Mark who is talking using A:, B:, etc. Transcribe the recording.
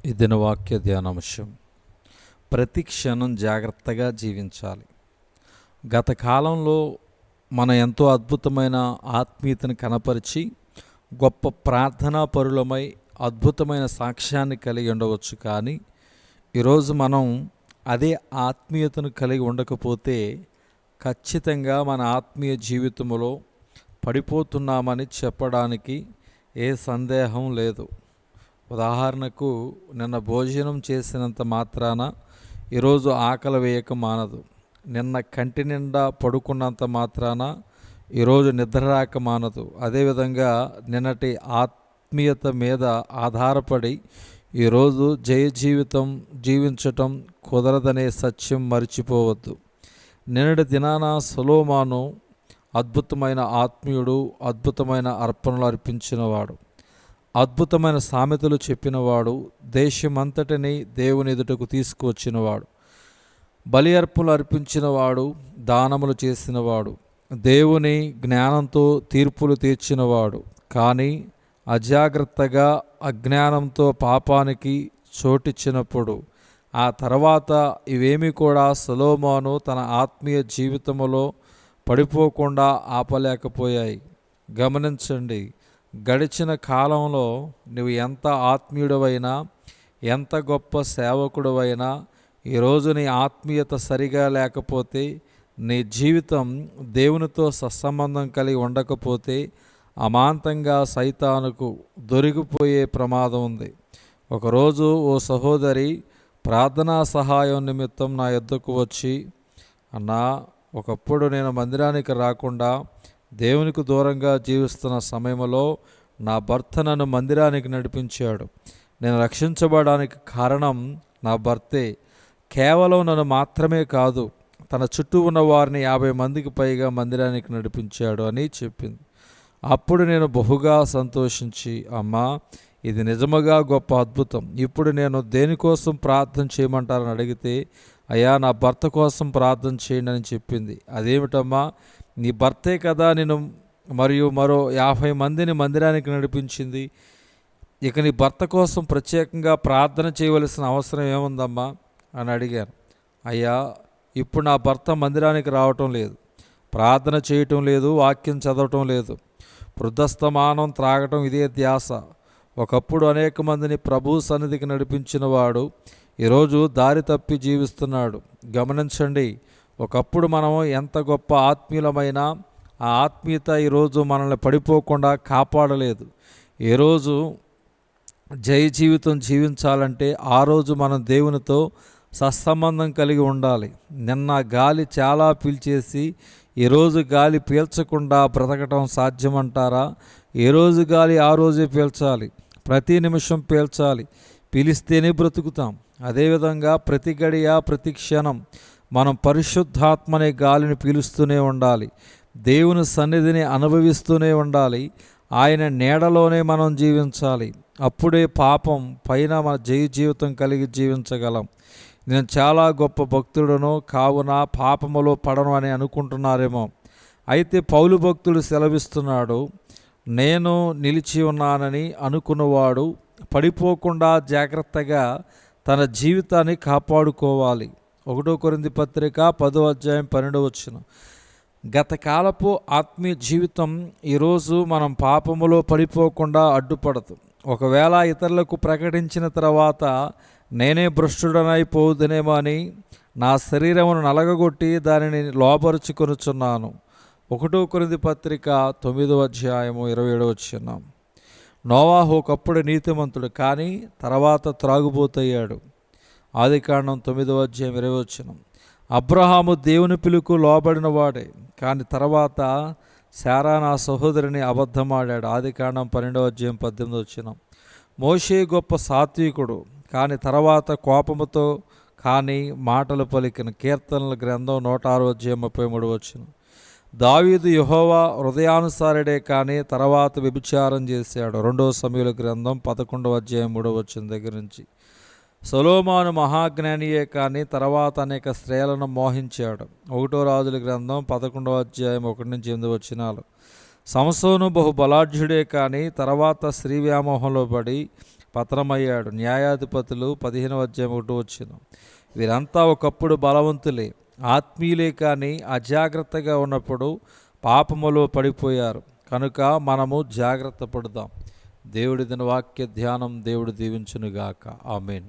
A: ఈ దిన వాక్య ధ్యానాంశం, ప్రతి క్షణం జాగ్రత్తగా జీవించాలి. గత కాలంలో మనం ఎంతో అద్భుతమైన ఆత్మీయతను కనపరిచి గొప్ప ప్రార్థనా పరులమై అద్భుతమైన సాక్ష్యాన్ని కలిగి ఉండవచ్చు. కానీ ఈరోజు మనం అదే ఆత్మీయతను కలిగి ఉండకపోతే ఖచ్చితంగా మన ఆత్మీయ జీవితంలో పడిపోతున్నామని చెప్పడానికి ఏ సందేహం లేదు. ఉదాహరణకు, నిన్న భోజనం చేసినంత మాత్రాన ఈరోజు ఆకలి వేయక మానదు. నిన్న కంటి నిండా పడుకున్నంత మాత్రాన ఈరోజు నిద్ర రాక మానదు. అదేవిధంగా నిన్నటి ఆత్మీయత మీద ఆధారపడి ఈరోజు జయ జీవితం జీవించటం కుదరదనే సత్యం మర్చిపోవద్దు. నిన్నటి దినాన సొలొమోను అద్భుతమైన ఆత్మీయుడు, అద్భుతమైన అర్పణలు అర్పించినవాడు, అద్భుతమైన సామెతలు చెప్పినవాడు, దేశమంతటిని దేవుని ఎదుటకు తీసుకువచ్చినవాడు, బలి అర్పణలు అర్పించినవాడు, దానములు చేసినవాడు, దేవుని జ్ఞానంతో తీర్పులు తీర్చినవాడు. కానీ అజాగ్రత్తగా అజ్ఞానంతో పాపానికి చోటిచ్చినప్పుడు ఆ తర్వాత ఇవేమీ కూడా సొలొమోను తన ఆత్మీయ జీవితంలో పడిపోకుండా ఆపలేకపోయాయి. గమనించండి, గడిచిన కాలంలో నువ్వు ఎంత ఆత్మీయుడవైనా, ఎంత గొప్ప సేవకుడవైనా, ఈరోజు నీ ఆత్మీయత సరిగా లేకపోతే, నీ జీవితం దేవునితో సత్సంబంధం కలిగి ఉండకపోతే అమాంతంగా సైతానుకు దొరికిపోయే ప్రమాదం ఉంది. ఒకరోజు ఓ సహోదరి ప్రార్థనా సహాయం నిమిత్తం నా యొద్దకు వచ్చి, అన్నా, ఒకప్పుడు నేను మందిరానికి రాకుండా దేవునికి దూరంగా జీవిస్తున్న సమయంలో నా భర్త నన్ను మందిరానికి నడిపించాడు. నేను రక్షించబడడానికి కారణం నా భర్తే. కేవలం నన్ను మాత్రమే కాదు, తన చుట్టూ ఉన్న వారిని 50 మందికి పైగా మందిరానికి నడిపించాడు అని చెప్పింది. అప్పుడు నేను బహుగా సంతోషించి, అమ్మా, ఇది నిజముగా గొప్ప అద్భుతం. ఇప్పుడు నేను దేనికోసం ప్రార్థన చేయమంటారని అడిగితే, అయ్యా, నా భర్త కోసం ప్రార్థన చేయండి అని చెప్పింది. అదేమిటమ్మా, నీ భర్తే కదా నేను మరియు మరో 50 మందిని మందిరానికి నడిపించింది. ఇక నీ భర్త కోసం ప్రత్యేకంగా ప్రార్థన చేయవలసిన అవసరం ఏముందమ్మా అని అడిగాను. అయ్యా, ఇప్పుడు నా భర్త మందిరానికి రావటం లేదు, ప్రార్థన చేయటం లేదు, వాక్యం చదవటం లేదు, వృద్ధస్తమానం త్రాగటం, ఇదే ధ్యాస. ఒకప్పుడు అనేక మందిని ప్రభు సన్నిధికి నడిపించిన వాడు ఈరోజు దారి తప్పి జీవిస్తున్నాడు. గమనించండి, ఒకప్పుడు మనము ఎంత గొప్ప ఆత్మీయులమైనా ఆ ఆత్మీయత ఈరోజు మనల్ని పడిపోకుండా కాపాడలేదు. ఈరోజు జయ జీవితం జీవించాలంటే ఆ రోజు మనం దేవునితో సత్సంబంధం కలిగి ఉండాలి. నిన్న గాలి చాలా పీల్చేసి ఈరోజు గాలి పీల్చకుండా బ్రతకటం సాధ్యమంటారా? ఏ రోజు గాలి ఆ రోజే పీల్చాలి, ప్రతి నిమిషం పీల్చాలి, పీలిస్తేనే బ్రతుకుతాం. అదేవిధంగా ప్రతి గడియ, ప్రతి క్షణం మనం పరిశుద్ధాత్మనే గాలిని పీలుస్తూనే ఉండాలి, దేవుని సన్నిధిని అనుభవిస్తూనే ఉండాలి, ఆయన నీడలోనే మనం జీవించాలి. అప్పుడే పాపం పైన మన జయ జీవితం కలిగి జీవించగలం. నేను చాలా గొప్ప భక్తుడను కావున పాపములో పడను అని అనుకుంటున్నారేమో. అయితే పౌలు భక్తుడు సెలవిస్తున్నాడు, నేను నిలిచి ఉన్నానని అనుకున్నవాడు పడిపోకుండా జాగ్రత్తగా తన జీవితాన్ని కాపాడుకోవాలి. 1 కొరింథీ పత్రిక 10వ అధ్యాయం 12వ వచనం. గత కాలపు ఆత్మీయ జీవితం ఈరోజు మనం పాపములో పడిపోకుండా అడ్డుపడదు. ఒకవేళ ఇతరులకు ప్రకటించిన తర్వాత నేనే భ్రష్టుడనైపోదునేమో అని నా శరీరమును నలగగొట్టి దానిని లోపరుచుకొనుచున్నాను. 1 కొరింథీ పత్రిక 9వ అధ్యాయము 27వ వచనం. నోవాహు ఒకప్పుడు నీతిమంతుడు, కానీ తర్వాత త్రాగుబోతయ్యాడు. ఆదికాండం 9వ అధ్యాయం 20వ వచనం. అబ్రహాము దేవుని పిలుకు లోబడిన వాడే, కానీ తర్వాత శారా నా సహోదరిని అబద్ధమాడాడు. ఆదికాండం 12వ అధ్యాయం 18వ వచనం. మోషే గొప్ప సాత్వికుడు, కానీ తర్వాత కోపముతో కానీ మాటలు పలికిన. కీర్తనల గ్రంథం 106వ అధ్యాయం 33వ వచనం. దావీదు యెహోవా హృదయానుసారుడే, కానీ తర్వాత వ్యభిచారం చేశాడు. 2వ సమూయేలు గ్రంథం 11వ అధ్యాయం 3వ వచనం దగ్గర నుంచి. సొలొమోను మహాజ్ఞానియే, కానీ తర్వాత అనేక స్త్రీలను మోహించాడు. 1వ రాజుల గ్రంథం 11వ అధ్యాయం 1-8 వచనాలు. సంసోను బహు బలాఢ్యుడే, కానీ తర్వాత స్త్రీ వ్యామోహంలో పడి పతనమయ్యాడు. న్యాయాధిపతులు 15:1 వీరంతా ఒకప్పుడు బలవంతులే, ఆత్మీయులే, కానీ అజాగ్రత్తగా ఉన్నప్పుడు పాపములో పడిపోయారు. కనుక మనము జాగ్రత్త పడదాం. దేవుడి దిన వాక్య ధ్యానం దేవుడు దీవించునుగాక. ఆమేన్.